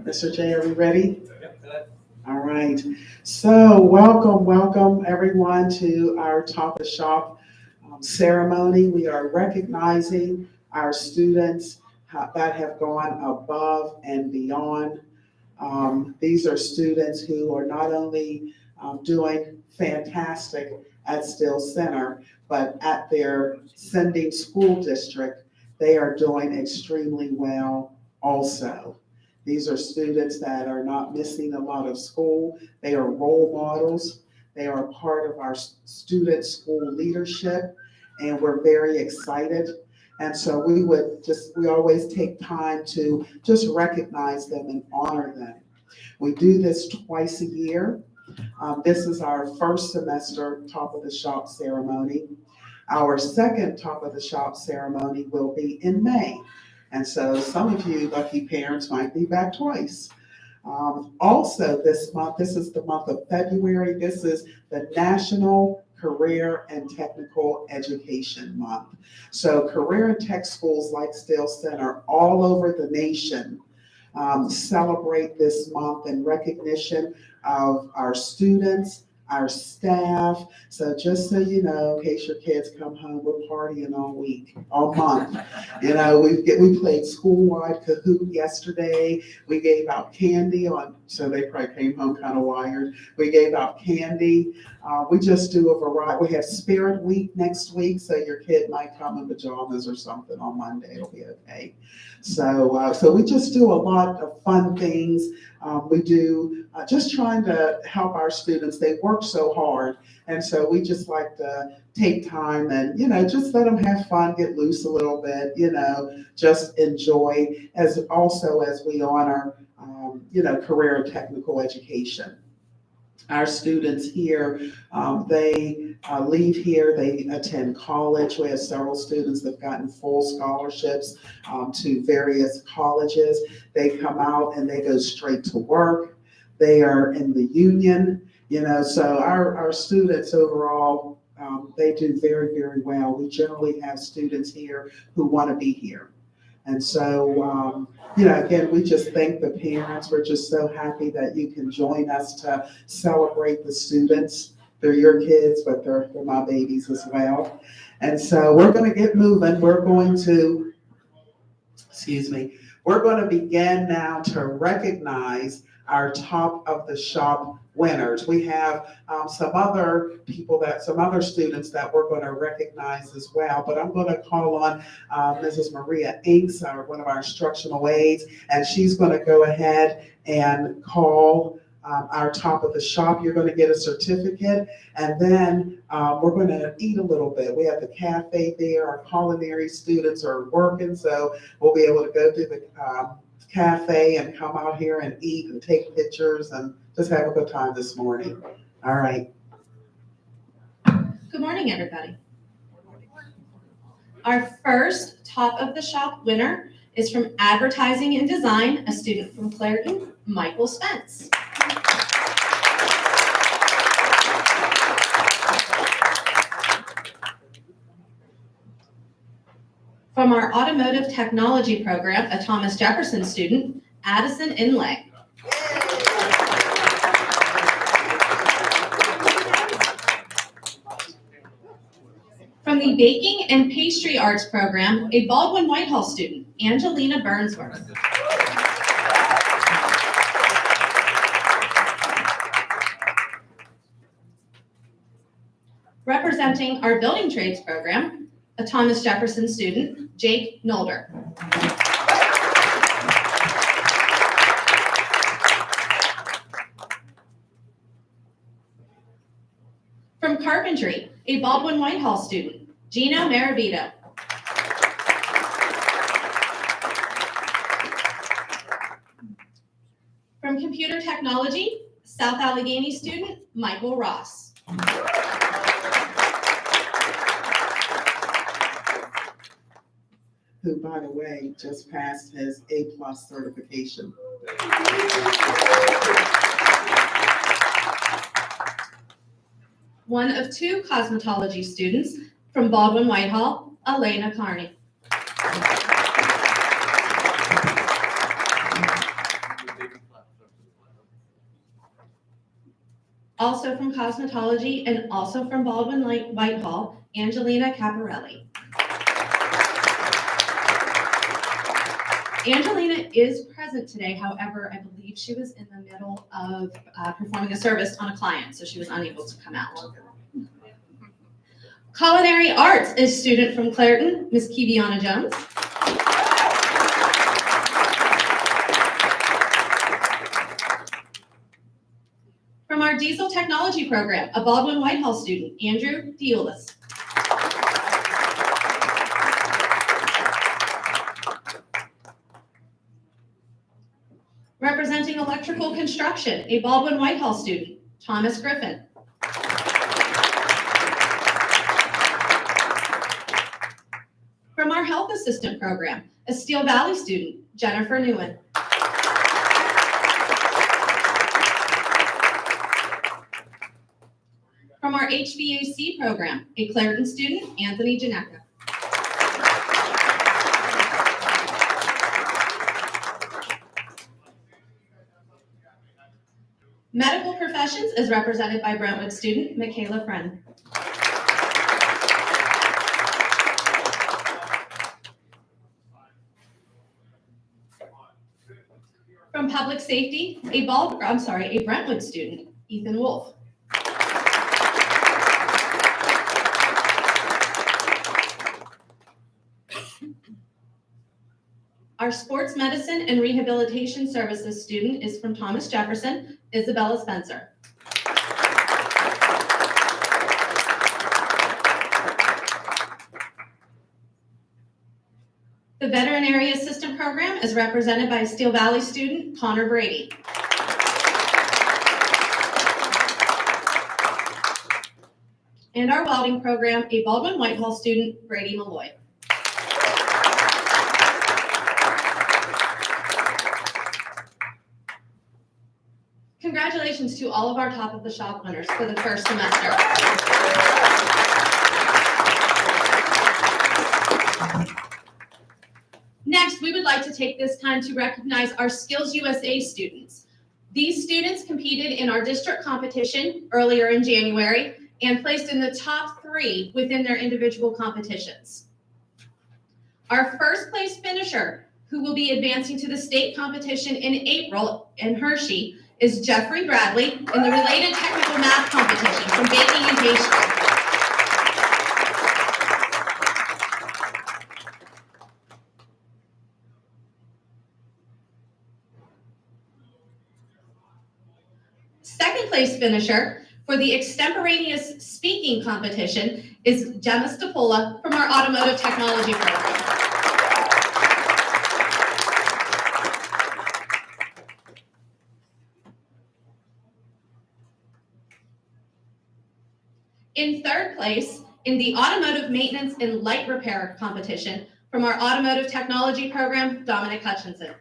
Mr. J, are we ready? All right. So welcome everyone to our Top of the Shop ceremony. We are recognizing our students that have gone above and beyond. These are students who are not only doing fantastic at Still Center, but at their sending school district, they are doing extremely well also. These are students that are not missing a lot of school. They are role models. They are part of our student school leadership, and we're very excited. And so we always take time to just recognize them and honor them. We do this twice a year. This is our first semester Top of the Shop ceremony. Our second Top of the Shop ceremony will be in May. And so some of you lucky parents might be back twice. Also this month, this is the month of February, this is the National Career and Technical Education Month. So career and tech schools like Still Center all over the nation celebrate this month in recognition of our students, our staff. So just so you know, in case your kids come home, we're partying all week, all month. You know, we played school-wide Kahoot yesterday. We gave out candy so they probably came home kind of wired. We gave out candy. We just do a variety. We have Spirit Week next week, so your kid might come in pajamas or something on Monday. It'll be okay. So we just do a lot of fun things. We do just trying to help our students. They work so hard, and so we just like to take time and, you know, just let them have fun, get loose a little bit, you know, just enjoy as we honor, you know, career and technical education. Our students here, they leave here, they attend college. We have several students that have gotten full scholarships to various colleges. They come out and they go straight to work. They are in the union, you know, so our students overall, they do very, very well. We generally have students here who want to be here. And so, you know, again, we just thank the parents. We're just so happy that you can join us to celebrate the students. They're your kids, but they're my babies as well. And so we're going to get moving. We're going to begin now to recognize our Top of the Shop winners. We have some other students that we're going to recognize as well, but I'm going to call on Mrs. Maria Inks, one of our instructional aides, and she's going to go ahead and call our Top of the Shop. You're going to get a certificate, and then we're going to eat a little bit. We have the cafe there. Our culinary students are working, so we'll be able to go through the cafe and come out here and eat and take pictures and just have a good time this morning. All right. Good morning, everybody. Our first Top of the Shop winner is from Advertising and Design, a student from Clairton, Michael Spence. From our Automotive Technology program, a Thomas Jefferson student, Addison Inlay. From the Baking and Pastry Arts program, a Baldwin Whitehall student, Angelina Burnsworth. Representing our Building Trades program, a Thomas Jefferson student, Jake Nolder. From Carpentry, a Baldwin Whitehall student, Gino Maravito. From Computer Technology, South Allegheny student, Michael Ross. Who, by the way, just passed his A+ certification. one of two cosmetology students from Baldwin Whitehall, Elena Carney. Also from cosmetology and also from Baldwin Whitehall, Angelina Caparelli. Angelina is present today, however, I believe she was in the middle of performing a service on a client, so she was unable to come out. Culinary Arts is student from Clairton, Ms. Kiviana Jones. From our Diesel Technology program, a Baldwin Whitehall student, Andrew Diolis. Representing electrical construction, a Baldwin Whitehall student, Thomas Griffin. From our health assistant program, a Steel Valley student, Jennifer Newen. From our HVAC program, a Clairton student, Anthony Janeka. Medical Professions is represented by Brentwood student, Michaela Friend. From Public Safety, a Brentwood student, Ethan Wolf. Our Sports Medicine and Rehabilitation Services student is from Thomas Jefferson, Isabella Spencer. The Veterinary Assistant Program is represented by a Steel Valley student, Connor Brady. And our Welding Program, a Baldwin Whitehall student, Brady Malloy. Congratulations to all of our Top of the Shop winners for the first semester. Next, we would like to take this time to recognize our Skills USA students. These students competed in our district competition earlier in January and placed in the top 3 within their individual competitions. Our first place finisher, who will be advancing to the state competition in April in Hershey, is Jeffrey Bradley in the related technical math competition from baking and pastry. Second place finisher for the extemporaneous speaking competition is Gemma Stapola from our automotive technology program. In third place, in the automotive maintenance and light repair competition from our automotive technology program, Dominic Hutchinson.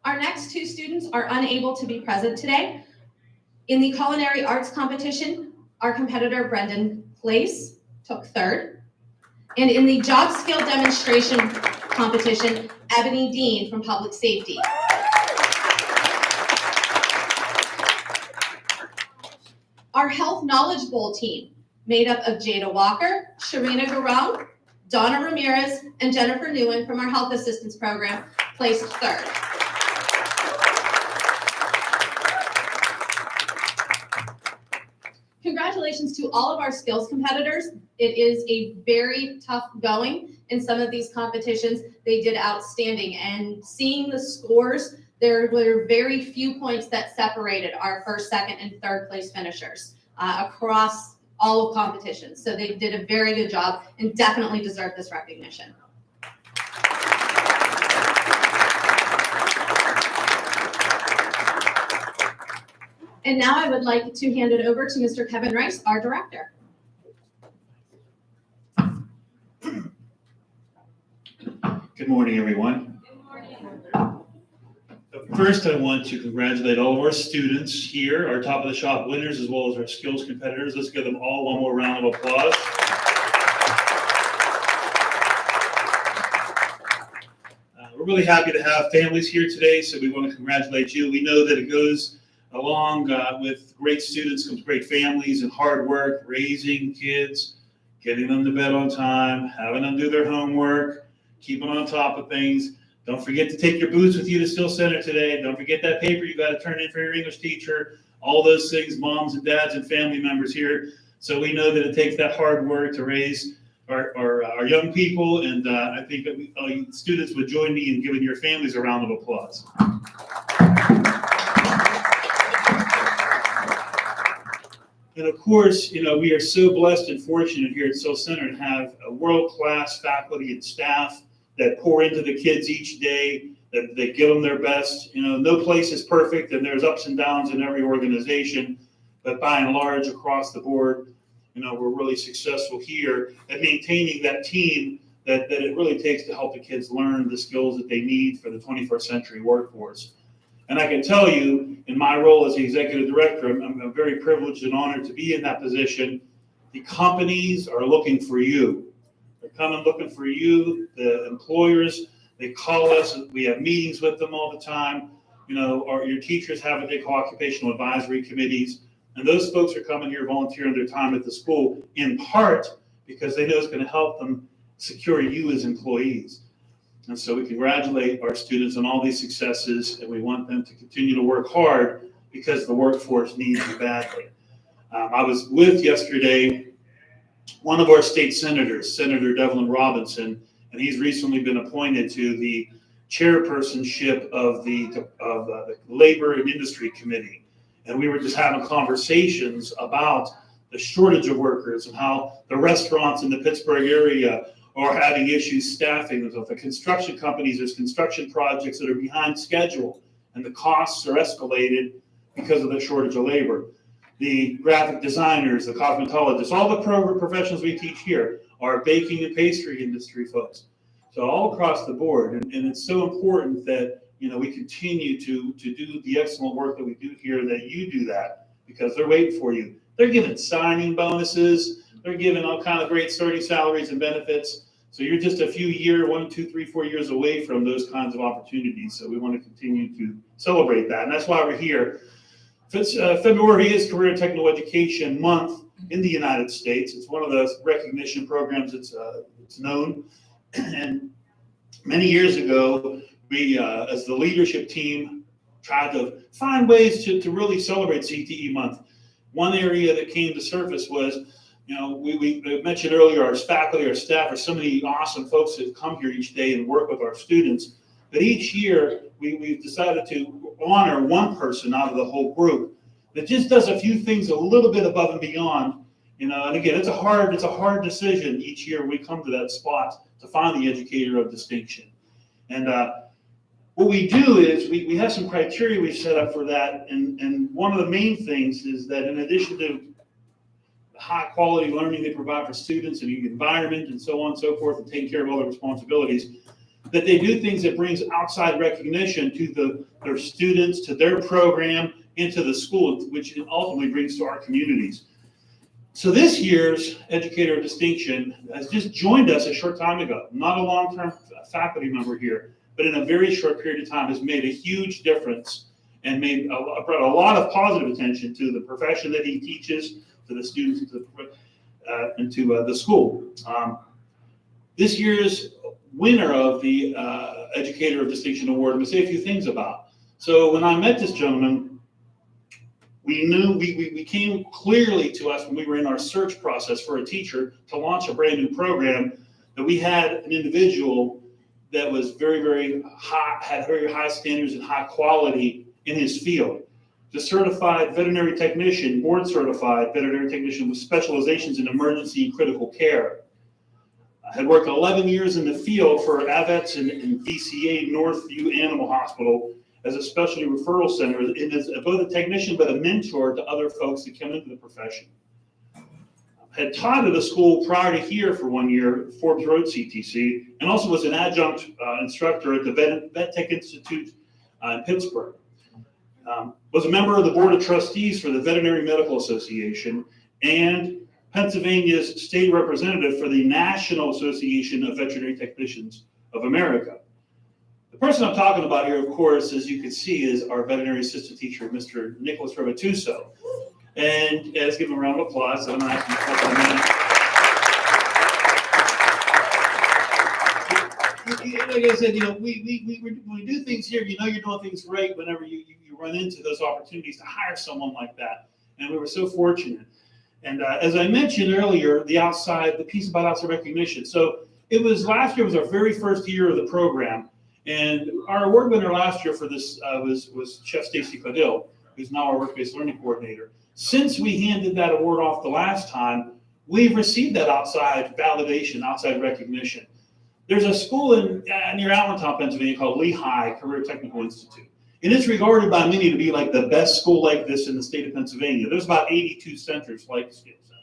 Our next 2 students are unable to be present today. In the culinary arts competition, our competitor Brendan Place took 3rd. And in the job skill demonstration competition, Ebony Dean from Public Safety. Our Health Knowledge Bowl team, made up of Jada Walker, Sharina Garong, Donna Ramirez, and Jennifer Newen from our Health Assistance Program, placed 3rd. Congratulations to all of our skills competitors. It is a very tough going in some of these competitions. They did outstanding, and seeing the scores, there were very few points that separated our first, second, and third place finishers across all of competitions. So they did a very good job and definitely deserve this recognition. And now I would like to hand it over to Mr. Kevin Rice, our director. Good morning, everyone. Good morning. First, I want to congratulate all of our students here, our top of the shop winners, as well as our skills competitors. Let's give them all one more round of applause. We're really happy to have families here today, so we want to congratulate you. We know that it goes along with great students comes great families and hard work, raising kids, getting them to bed on time, having them do their homework, keeping on top of things. Don't forget to take your boots with you to Still Center today. Don't forget that paper you got to turn in for your English teacher. All those things, moms and dads and family members here. So we know that it takes that hard work to raise our young people, and I think that students would join me in giving your families a round of applause. And of course, we are so blessed and fortunate here at Still Center to have a world-class faculty and staff that pour into the kids each day, that they give them their best. No place is perfect, and there's ups and downs in every organization, but by and large, across the board, we're really successful here at maintaining that team that it really takes to help the kids learn the skills that they need for the 21st century workforce. And I can tell you, in my role as the executive director, I'm very privileged and honored to be in that position. The companies are looking for you. They're coming looking for you. The employers, they call us. We have meetings with them all the time. Your teachers have what they call occupational advisory committees. And those folks are coming here volunteering their time at the school, in part because they know it's going to help them secure you as employees. And so we congratulate our students on all these successes, and we want them to continue to work hard because the workforce needs it badly. I was with yesterday one of our state senators, Senator Devlin Robinson, and he's recently been appointed to the chairpersonship of the Labor and Industry Committee. And we were just having conversations about the shortage of workers and how the restaurants in the Pittsburgh area are having issues staffing themselves. The construction companies, there's construction projects that are behind schedule, and the costs are escalated because of the shortage of labor. The graphic designers, the cosmetologists, all the professionals we teach here are baking and pastry industry folks. So all across the board, and it's so important that we continue to do the excellent work that we do here, that you do that, because they're waiting for you. They're giving signing bonuses. They're giving all kind of great starting salaries and benefits. So you're just a few years, 1, 2, 3, 4 years away from those kinds of opportunities. So we want to continue to celebrate that. And that's why we're here. February is Career Technical Education Month in the United States. It's one of the recognition programs it's known. And many years ago, we, as the leadership team, tried to find ways to really celebrate CTE Month. One area that came to surface was, we mentioned earlier, our faculty, our staff are so many awesome folks that come here each day and work with our students. But each year, we've decided to honor one person out of the whole group that just does a few things a little bit above and beyond. And again, it's a hard decision each year we come to that spot to find the educator of distinction. And what we do is we have some criteria we've set up for that. And one of the main things is that in addition to high quality learning they provide for students and the environment and so on and so forth, and taking care of all their responsibilities, that they do things that brings outside recognition to their students, to their program, and to the school, which ultimately brings to our communities. So this year's Educator of Distinction has just joined us a short time ago, not a long-term faculty member here, but in a very short period of time has made a huge difference and brought a lot of positive attention to the profession that he teaches, to the students, and to the school. This year's winner of the Educator of Distinction Award, I'm going to say a few things about. So when I met this gentleman, we knew, we came clearly to us when we were in our search process for a teacher to launch a brand new program, that we had an individual that was very, very high, had very high standards and high quality in his field. The certified veterinary technician, board certified veterinary technician with specializations in emergency and critical care. I had worked 11 years in the field for AVETS and VCA Northview Animal Hospital as a specialty referral center, and as both a technician but a mentor to other folks that come into the profession. Had taught at a school prior to here for 1 year, Forbes Road CTC, and also was an adjunct instructor at the Vet Tech Institute in Pittsburgh. Was a member of the Board of Trustees for the Veterinary Medical Association and Pennsylvania's state representative for the National Association of Veterinary Technicians of America. The person I'm talking about here, of course, as you can see, is our veterinary assistant teacher, Mr. Nicholas Revatuso. And let's give him a round of applause. I'm going to ask him to talk for a minute. Like I said, when we do things here, you're doing things right whenever you run into those opportunities to hire someone like that. And we were so fortunate. And as I mentioned earlier, the piece about outside recognition. So last year was our very first year of the program. And our award winner last year for this was Chef Stacy Caudill, who's now our work-based learning coordinator. Since we handed that award off the last time, we've received that outside validation, outside recognition. There's a school near Allentown, Pennsylvania called Lehigh Career Technical Institute. And it's regarded by many to be like the best school like this in the state of Pennsylvania. There's about 82 centers like the Skills Center.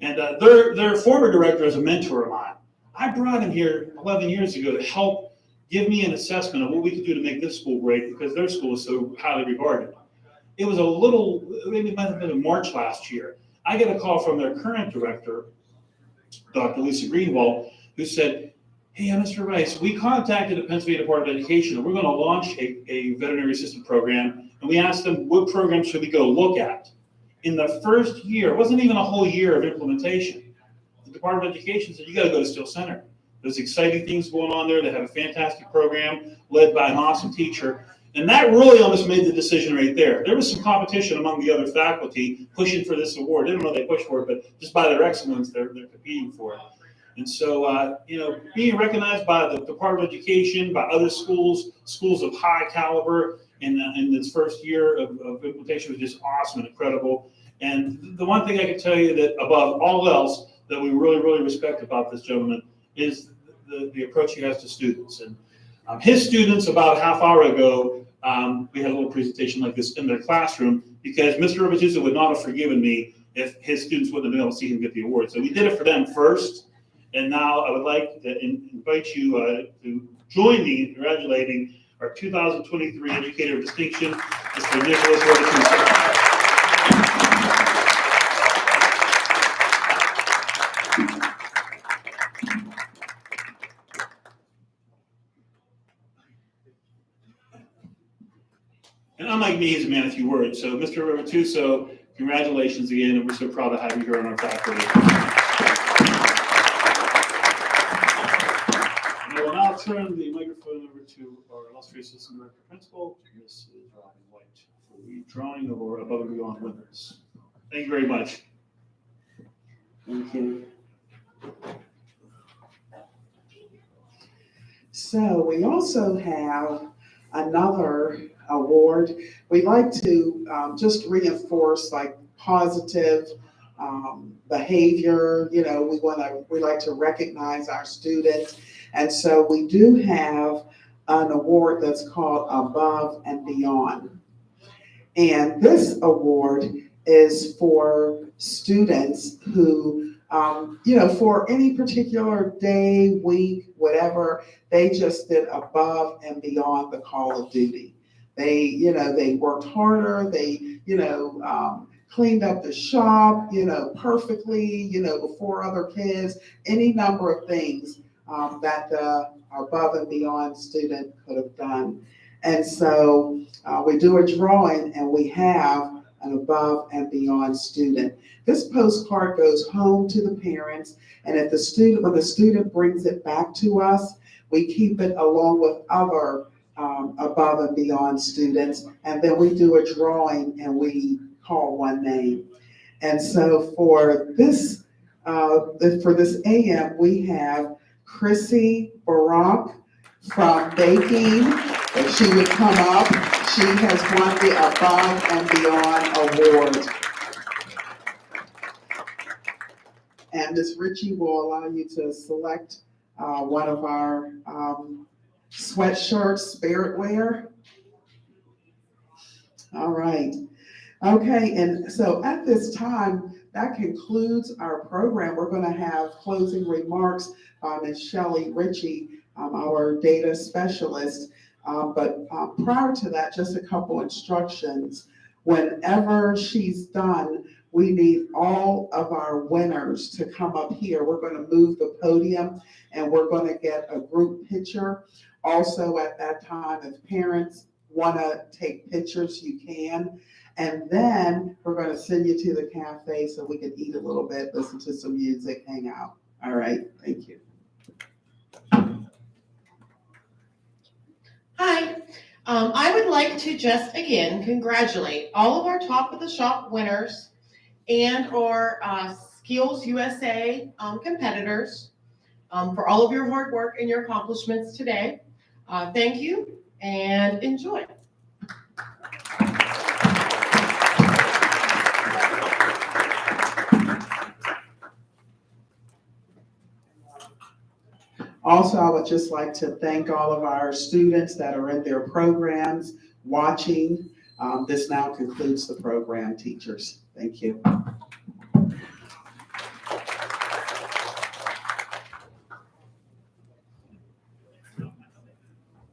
And their former director is a mentor of mine. I brought him here 11 years ago to help give me an assessment of what we could do to make this school great because their school is so highly regarded. It was maybe it might have been in March last year. I get a call from their current director, Dr. Lisa Greenwald, who said, "Hey, Mr. Rice, we contacted the Pennsylvania Department of Education and we're going to launch a veterinary assistant program. And we asked them, what programs should we go look at?" In the first year, it wasn't even a whole year of implementation. The Department of Education said, "You got to go to Still Center. There's exciting things going on there. They have a fantastic program led by an awesome teacher." And that really almost made the decision right there. There was some competition among the other faculty pushing for this award. They didn't know they pushed for it, but just by their excellence, they're competing for it. And so, being recognized by the Department of Education, by other schools of high caliber in this first year of implementation was just awesome and incredible. And the one thing I can tell you that above all else that we really, really respect about this gentleman is the approach he has to students. And his students, about a half hour ago, we had a little presentation like this in their classroom because Mr. Revatuso would not have forgiven me if his students wouldn't have been able to see him get the award. So we did it for them first. And now I would like to invite you to join me in congratulating our 2023 Educator of Distinction, Mr. Nicholas Revatuso. And unlike me, he's a man of few words. So, Mr. Revatuso, congratulations again, and we're so proud to have you here on our faculty. And I will now turn the microphone over to our illustrious assistant director principal, Ms. Robin White, for the drawing of our Above and Beyond winners. Thank you very much. Thank you. So we also have another award. We like to just reinforce like positive behavior. We like to recognize our students. And so we do have an award that's called Above and Beyond. And this award is for students who, for any particular day, week, whatever, they just did above and beyond the call of duty. They worked harder, they, cleaned up the shop, perfectly, before other kids, any number of things that the Above and Beyond student could have done. And so we do a drawing and we have an Above and Beyond student. This postcard goes home to the parents, and when the student brings it back to us, we keep it along with other Above and Beyond students, and then we do a drawing and we call one name. And so for this AM, we have Chrissy Barak from Baking. If she would come up, she has won the Above and Beyond Award. And Ms. Ritchie will allow you to select one of our sweatshirts, Spirit Wear. All right. Okay, and so at this time, that concludes our program. We're going to have closing remarks by Ms. Shelley Ritchie, our data specialist. But prior to that, just a couple instructions. Whenever she's done, we need all of our winners to come up here. We're going to move the podium and we're going to get a group picture. Also at that time, if parents want to take pictures, you can. And then we're going to send you to the cafe so we can eat a little bit, listen to some music, hang out. All right, thank you. Hi, I would like to just again congratulate all of our Top of the Shop winners and our Skills USA competitors for all of your hard work and your accomplishments today. Thank you and enjoy. Also, I would just like to thank all of our students that are in their programs watching. This now concludes the program, teachers. Thank you.